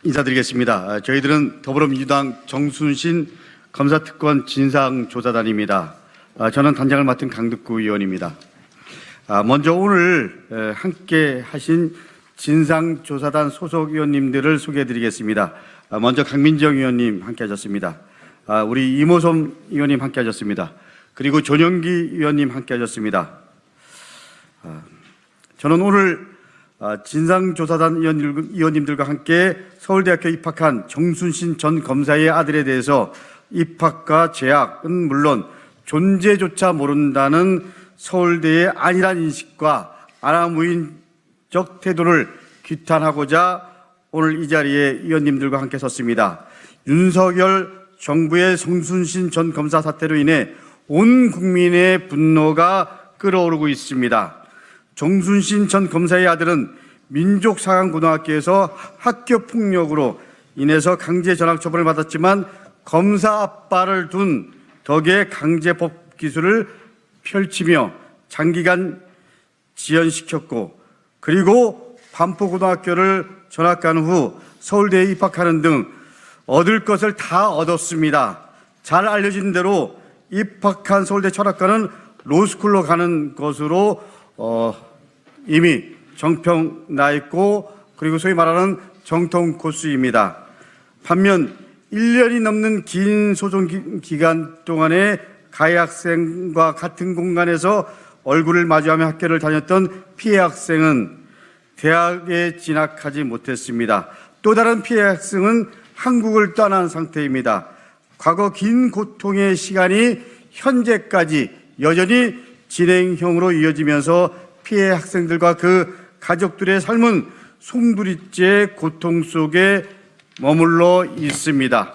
인사드리겠습니다. 저희들은 더불어민주당 정순신 검사특권 진상조사단입니다. 저는 단장을 맡은 강덕구 의원입니다. 먼저 오늘 함께 하신 진상조사단 소속 의원님들을 소개해드리겠습니다. 먼저 강민정 의원님 함께 하셨습니다. 우리 이모솜 의원님 함께 하셨습니다. 그리고 전영기 의원님 함께 하셨습니다. 저는 오늘 진상조사단 의원님들과 함께 서울대학교 입학한 정순신 전 검사의 아들에 대해서 입학과 재학은 물론 존재조차 모른다는 서울대의 안일한 인식과 아나무인적 태도를 규탄하고자 오늘 이 자리에 의원님들과 함께 섰습니다. 윤석열 정부의 정순신 전 검사 사태로 인해 온 국민의 분노가 끓어오르고 있습니다. 정순신 전 검사의 아들은 민족사관고등학교에서 학교폭력으로 인해서 강제 전학 처분을 받았지만 검사 아빠를 둔 덕에 강제법 기술을 펼치며 장기간 지연시켰고, 그리고 반포고등학교를 전학간 후 서울대에 입학하는 등 얻을 것을 다 얻었습니다. 잘 알려진 대로 입학한 서울대 철학과는 로스쿨로 가는 것으로 이미 정평 나 있고, 그리고 소위 말하는 정통 코스입니다. 반면 1년이 넘는 긴 소송 기간 동안에 가해 학생과 같은 공간에서 얼굴을 마주하며 학교를 다녔던 피해 학생은 대학에 진학하지 못했습니다. 또 다른 피해 학생은 한국을 떠난 상태입니다. 과거 긴 고통의 시간이 현재까지 여전히 진행형으로 이어지면서 피해 학생들과 그 가족들의 삶은 송두리째 고통 속에 머물러 있습니다.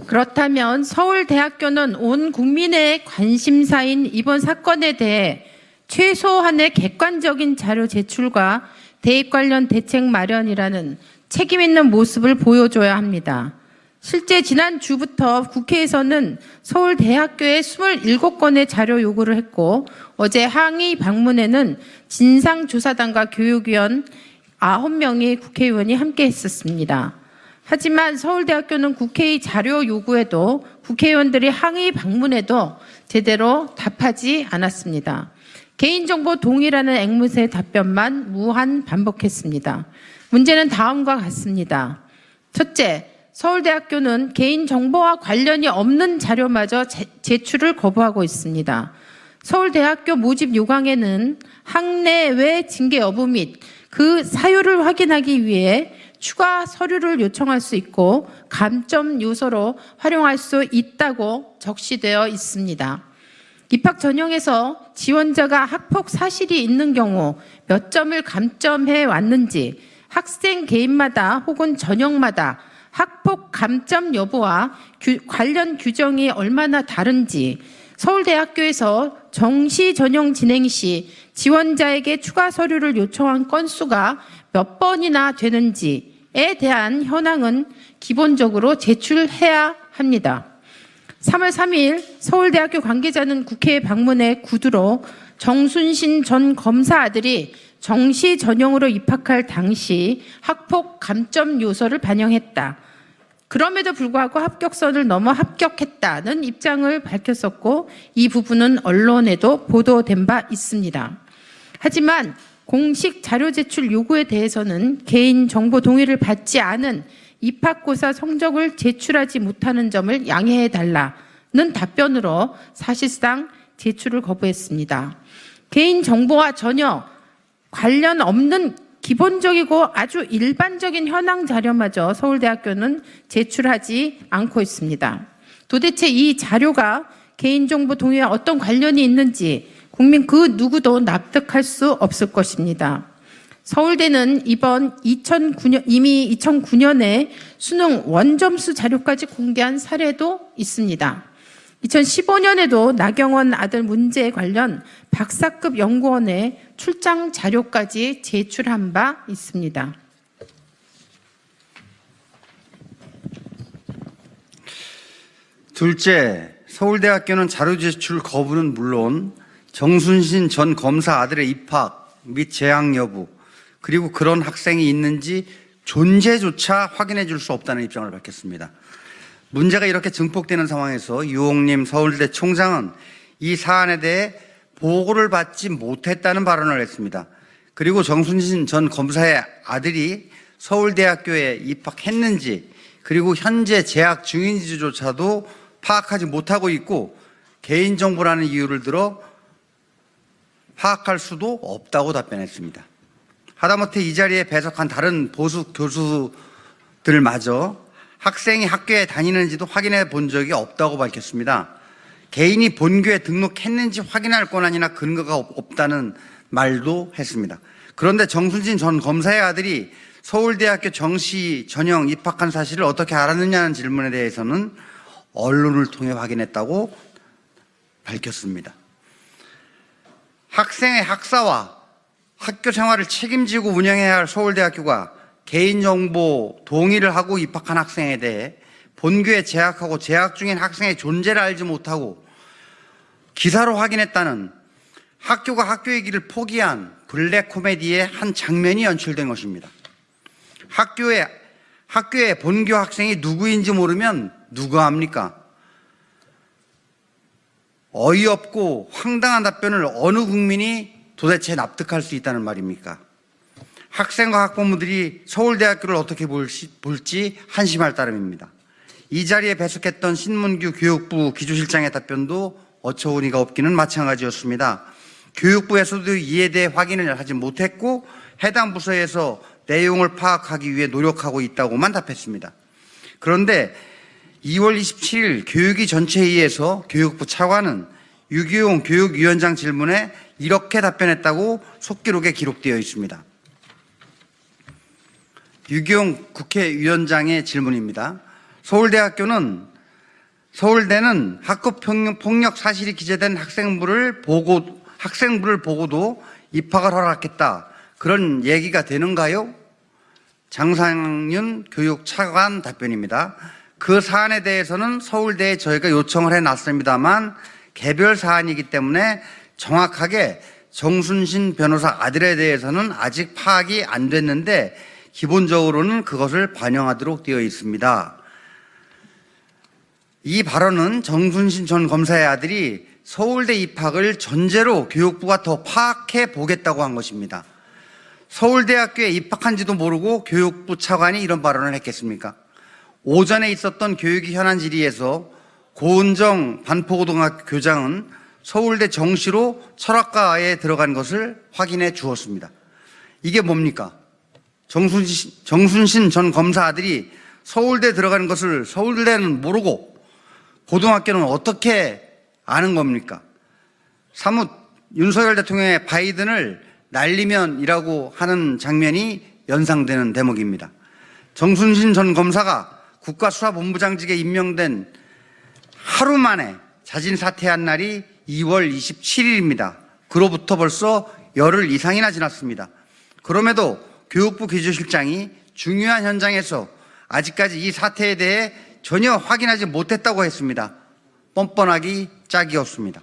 그렇다면 서울대학교는 온 국민의 관심사인 이번 사건에 대해 최소한의 객관적인 자료 제출과 대입 관련 대책 마련이라는 책임 있는 모습을 보여줘야 합니다. 실제 지난주부터 국회에서는 서울대학교에 27건의 자료 요구를 했고, 어제 항의 방문에는 진상조사단과 교육위원 9명의 국회의원이 함께 했었습니다. 하지만 서울대학교는 국회의 자료 요구에도 국회의원들이 항의 방문에도 제대로 답하지 않았습니다. 개인정보 동의라는 앵무새 답변만 무한 반복했습니다. 문제는 다음과 같습니다. 첫째, 서울대학교는 개인정보와 관련이 없는 자료마저 제출을 거부하고 있습니다. 서울대학교 모집 요강에는 학내외 징계 여부 및 그 사유를 확인하기 위해 추가 서류를 요청할 수 있고 감점 요소로 활용할 수 있다고 적시되어 있습니다. 입학 전형에서 지원자가 학폭 사실이 있는 경우 몇 점을 감점해 왔는지, 학생 개인마다 혹은 전형마다 학폭 감점 여부와 관련 규정이 얼마나 다른지, 서울대학교에서 정시 전형 진행 시 지원자에게 추가 서류를 요청한 건수가 몇 번이나 되는지에 대한 현황은 기본적으로 제출해야 합니다. 3월 3일 서울대학교 관계자는 국회에 방문해 구두로 정순신 전 검사 아들이 정시 전형으로 입학할 당시 학폭 감점 요소를 반영했다. 그럼에도 불구하고 합격선을 넘어 합격했다는 입장을 밝혔었고, 이 부분은 언론에도 보도된 바 있습니다. 하지만 공식 자료 제출 요구에 대해서는 개인정보 동의를 받지 않은 입학고사 성적을 제출하지 못하는 점을 양해해달라는 답변으로 사실상 제출을 거부했습니다. 개인정보와 전혀 관련 없는 기본적이고 아주 일반적인 현황 자료마저 서울대학교는 제출하지 않고 있습니다. 도대체 이 자료가 개인정보 동의와 어떤 관련이 있는지 국민 그 누구도 납득할 수 없을 것입니다. 서울대는 이미 2009년에 수능 원점수 자료까지 공개한 사례도 있습니다. 2015년에도 나경원 아들 문제에 관련 박사급 연구원의 출장 자료까지 제출한 바 있습니다. 둘째, 서울대학교는 자료 제출 거부는 물론 정순신 전 검사 아들의 입학 및 재학 여부, 그리고 그런 학생이 있는지 존재조차 확인해 줄 수 없다는 입장을 밝혔습니다. 문제가 이렇게 증폭되는 상황에서 유홍림 서울대 총장은 이 사안에 대해 보고를 받지 못했다는 발언을 했습니다. 그리고 정순신 전 검사의 아들이 서울대학교에 입학했는지, 그리고 현재 재학 중인지조차도 파악하지 못하고 있고 개인정보라는 이유를 들어 파악할 수도 없다고 답변했습니다. 하다못해 이 자리에 배석한 다른 보수 교수들마저 학생이 학교에 다니는지도 확인해 본 적이 없다고 밝혔습니다. 개인이 본교에 등록했는지 확인할 권한이나 근거가 없다는 말도 했습니다. 그런데 정순신 전 검사의 아들이 서울대학교 정시 전형 입학한 사실을 어떻게 알았느냐는 질문에 대해서는 언론을 통해 확인했다고 밝혔습니다. 학생의 학사와 학교 생활을 책임지고 운영해야 할 서울대학교가 개인정보 동의를 하고 입학한 학생에 대해 본교에 재학하고 재학 중인 학생의 존재를 알지 못하고 기사로 확인했다는 학교가 학교의 길을 포기한 블랙 코미디의 한 장면이 연출된 것입니다. 학교에 본교 학생이 누구인지 모르면 누가 합니까? 어이없고 황당한 답변을 어느 국민이 도대체 납득할 수 있다는 말입니까? 학생과 학부모들이 서울대학교를 어떻게 볼지 한심할 따름입니다. 이 자리에 배석했던 신문규 교육부 기조실장의 답변도 어처구니가 없기는 마찬가지였습니다. 교육부에서도 이에 대해 확인을 하지 못했고 해당 부서에서 내용을 파악하기 위해 노력하고 있다고만 답했습니다. 그런데 2월 27일 교육위 전체회의에서 교육부 차관은 유기용 교육위원장 질문에 이렇게 답변했다고 속기록에 기록되어 있습니다. 유기용 국회위원장의 질문입니다. 서울대는 학급 폭력 사실이 기재된 학생부를 보고도 입학을 허락했다. 그런 얘기가 되는가요? 장상윤 교육차관 답변입니다. 그 사안에 대해서는 서울대에 저희가 요청을 해놨습니다만 개별 사안이기 때문에 정확하게 정순신 변호사 아들에 대해서는 아직 파악이 안 됐는데 기본적으로는 그것을 반영하도록 되어 있습니다. 이 발언은 정순신 전 검사의 아들이 서울대 입학을 전제로 교육부가 더 파악해 보겠다고 한 것입니다. 서울대학교에 입학한지도 모르고 교육부 차관이 이런 발언을 했겠습니까? 오전에 있었던 교육위 현안 질의에서 고은정 반포고등학교 교장은 서울대 정시로 철학과에 들어간 것을 확인해 주었습니다. 이게 뭡니까? 정순신 전 검사 아들이 서울대 들어가는 것을 서울대는 모르고 고등학교는 어떻게 아는 겁니까? 사뭇 윤석열 대통령의 바이든을 날리면이라고 하는 장면이 연상되는 대목입니다. 정순신 전 검사가 국가수사본부장직에 임명된 하루 만에 자진 사퇴한 날이 2월 27일입니다. 그로부터 벌써 열흘 이상이나 지났습니다. 그럼에도 교육부 기조실장이 중요한 현장에서 아직까지 이 사태에 대해 전혀 확인하지 못했다고 했습니다. 뻔뻔하기 짝이 없습니다.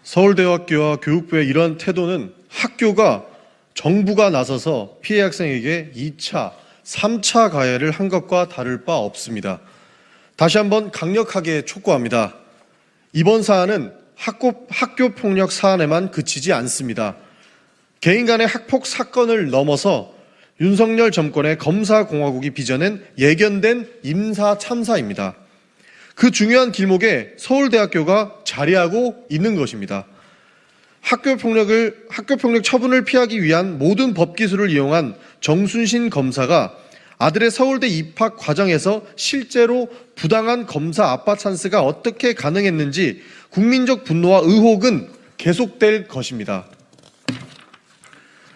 서울대학교와 교육부의 이러한 태도는 학교가 정부가 나서서 피해 학생에게 2차, 3차 가해를 한 것과 다를 바 없습니다. 다시 한번 강력하게 촉구합니다. 이번 사안은 학교 폭력 사안에만 그치지 않습니다. 개인 간의 학폭 사건을 넘어서 윤석열 정권의 검사공화국이 빚어낸 예견된 임사 참사입니다. 그 중요한 길목에 서울대학교가 자리하고 있는 것입니다. 학교폭력 처분을 피하기 위한 모든 법기술을 이용한 정순신 검사가 아들의 서울대 입학 과정에서 실제로 부당한 검사 아빠 찬스가 어떻게 가능했는지 국민적 분노와 의혹은 계속될 것입니다.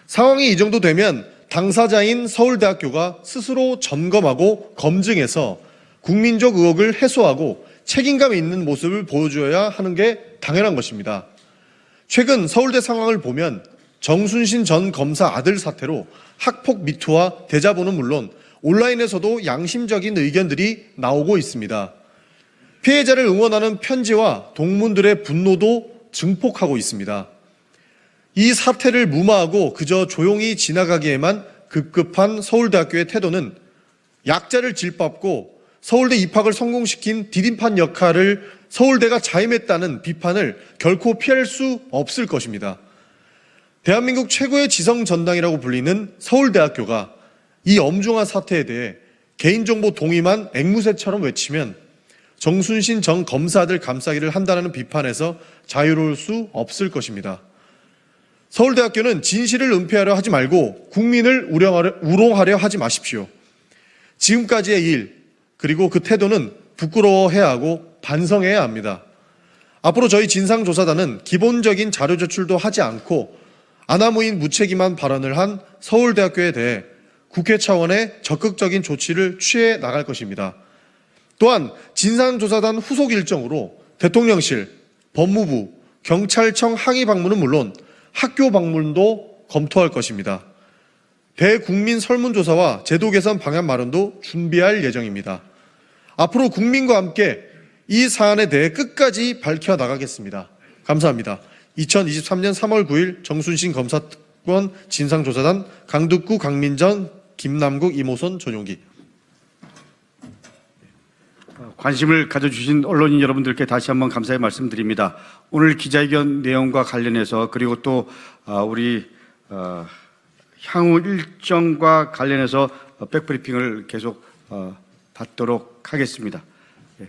상황이 이 정도 되면 당사자인 서울대학교가 스스로 점검하고 검증해서 국민적 의혹을 해소하고 책임감 있는 모습을 보여줘야 하는 게 당연한 것입니다. 최근 서울대 상황을 보면 정순신 전 검사 아들 사태로 학폭 미투와 대자보는 물론 온라인에서도 양심적인 의견들이 나오고 있습니다. 피해자를 응원하는 편지와 동문들의 분노도 증폭하고 있습니다. 이 사태를 무마하고 그저 조용히 지나가기에만 급급한 서울대학교의 태도는 약자를 질밟고 서울대 입학을 성공시킨 디딤판 역할을 서울대가 자임했다는 비판을 결코 피할 수 없을 것입니다. 대한민국 최고의 지성 전당이라고 불리는 서울대학교가 이 엄중한 사태에 대해 개인정보 동의만 앵무새처럼 외치면 정순신 전 검사들 감싸기를 한다는 비판에서 자유로울 수 없을 것입니다. 서울대학교는 진실을 은폐하려 하지 말고 국민을 우롱하려 하지 마십시오. 지금까지의 일, 그리고 그 태도는 부끄러워해야 하고 반성해야 합니다. 앞으로 저희 진상조사단은 기본적인 자료 제출도 하지 않고 아나무인 무책임한 발언을 한 서울대학교에 대해 국회 차원의 적극적인 조치를 취해 나갈 것입니다. 또한 진상조사단 후속 일정으로 대통령실, 법무부, 경찰청 항의 방문은 물론 학교 방문도 검토할 것입니다. 대국민 설문조사와 제도 개선 방안 마련도 준비할 예정입니다. 앞으로 국민과 함께 이 사안에 대해 끝까지 밝혀나가겠습니다. 감사합니다. 2023년 3월 9일 정순신 검사권 진상조사단 강북구 강민정 김남국 이모선 전용기. 관심을 가져주신 언론인 여러분들께 다시 한번 감사의 말씀드립니다. 오늘 기자회견 내용과 관련해서 그리고 또 우리 향후 일정과 관련해서 백브리핑을 계속 받도록 하겠습니다. 예.